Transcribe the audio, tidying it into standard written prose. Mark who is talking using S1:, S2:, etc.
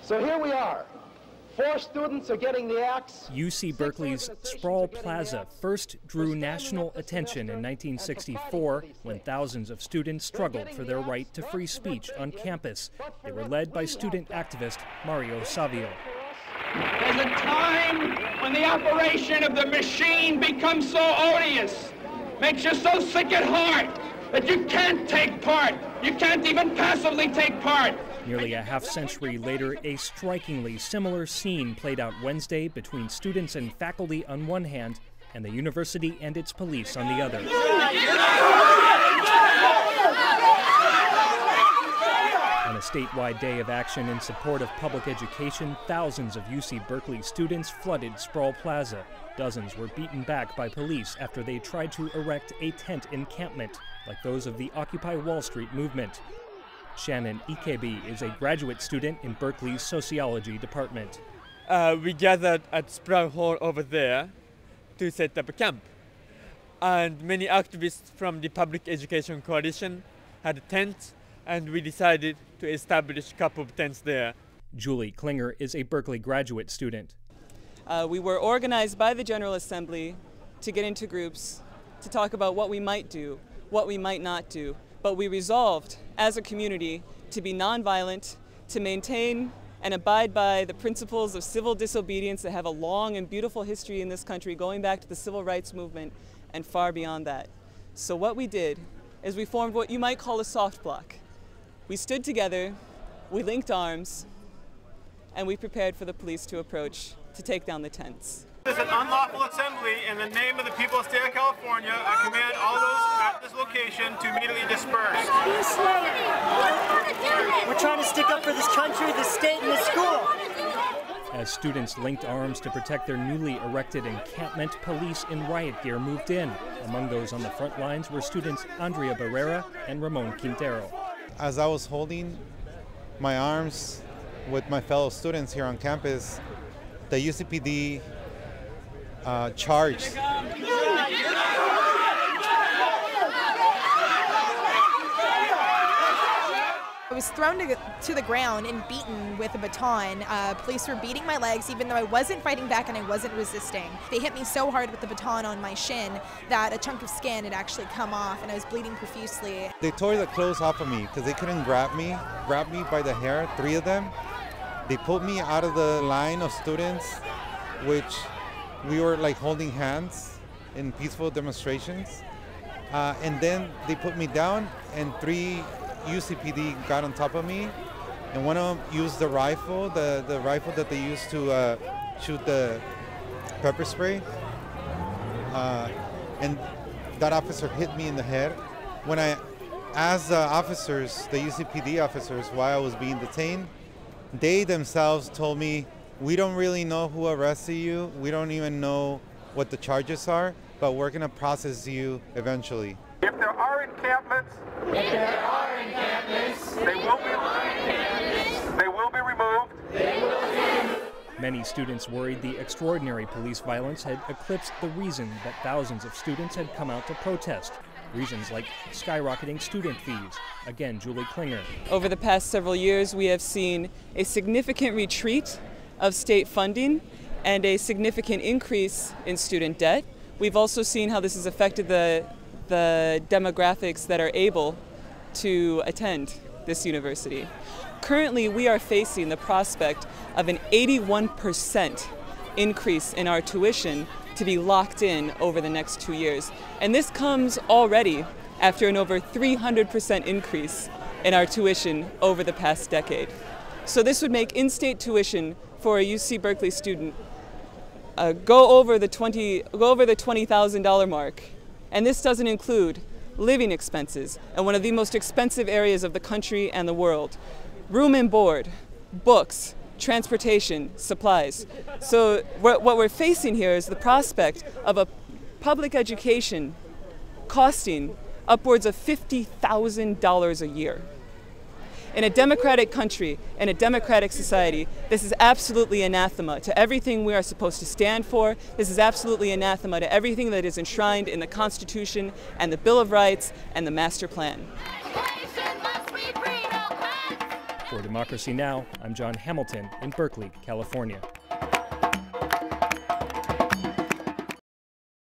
S1: So here we are. 4 students are getting the axe.
S2: UC Berkeley's Sprawl Plaza first drew national attention in 1964 when thousands of students struggled for their right to free speech on campus. They were led by student activist Mario Savio.
S3: There's a time when the operation of the machine becomes so odious, makes you so sick at heart that you can't take part. You can't even passively take part.
S2: Nearly a half-century later, a strikingly similar scene played out Wednesday between students and faculty on one hand and the university and its police on the other. On a statewide day of action in support of public education, thousands of UC Berkeley students flooded Sprawl Plaza. Dozens were beaten back by police after they tried to erect a tent encampment, like those of the Occupy Wall Street movement. Shannon Ikebe is a graduate student in Berkeley's sociology department.
S4: We gathered at Sprague Hall over there to set up a camp. And many activists from the Public Education Coalition had a tent, and we decided to establish a couple of tents there.
S2: Julie Klinger is a Berkeley graduate student.
S5: We were organized by the General Assembly to get into groups to talk about what we might do, what we might not do. But we resolved as a community to be nonviolent, to maintain and abide by the principles of civil disobedience that have a long and beautiful history in this country, going back to the civil rights movement and far beyond that. So what we did is we formed what you might call a soft bloc. We stood together, we linked arms, and we prepared for the police to approach to take down the tents.
S6: This is an unlawful assembly. In the name of the people of the state of California, I command all those at this location to immediately disperse.
S7: We're trying to stick up for this country, the state, and the school.
S2: As students linked arms to protect their newly erected encampment, police in riot gear moved in. Among those on the front lines were students Andrea Barrera and Ramon Quintero.
S8: As I was holding my arms with my fellow students here on campus, the UCPD charged.
S9: I was thrown to the ground and beaten with a baton. Police were beating my legs even though I wasn't fighting back and I wasn't resisting. They hit me so hard with the baton on my shin that a chunk of skin had actually come off and I was bleeding profusely.
S8: They tore the clothes off of me because they couldn't grab me by the hair, 3 of them. They pulled me out of the line of students, which we were like holding hands in peaceful demonstrations. And then they put me down and 3 UCPD got on top of me. And one of them used the rifle, the rifle that they used to shoot the pepper spray. And that officer hit me in the head. When I asked the officers, the UCPD officers, why I was being detained, they themselves told me, we don't really know who arrested you. We don't even know what the charges are, but we're going to process you eventually.
S6: If there are encampments, they will be removed.
S2: Many students worried the extraordinary police violence had eclipsed the reason that thousands of students had come out to protest. Reasons like skyrocketing student fees. Again, Julie Klinger.
S5: Over the past several years, we have seen a significant retreat of state funding and a significant increase in student debt. We've also seen how this has affected the demographics that are able to attend this university. Currently, we are facing the prospect of an 81% increase in our tuition to be locked in over the next 2 years. And this comes already after an over 300% increase in our tuition over the past decade. So this would make in-state tuition for a UC Berkeley student go over the $20,000 mark. And this doesn't include living expenses in one of the most expensive areas of the country and the world. Room and board, books, transportation, supplies. So what we're facing here is the prospect of a public education costing upwards of $50,000 a year. In a democratic country, in a democratic society, this is absolutely anathema to everything we are supposed to stand for. This is absolutely anathema to everything that is enshrined in the Constitution and the Bill of Rights and the Master Plan.
S2: For Democracy Now!, I'm John Hamilton in Berkeley, California.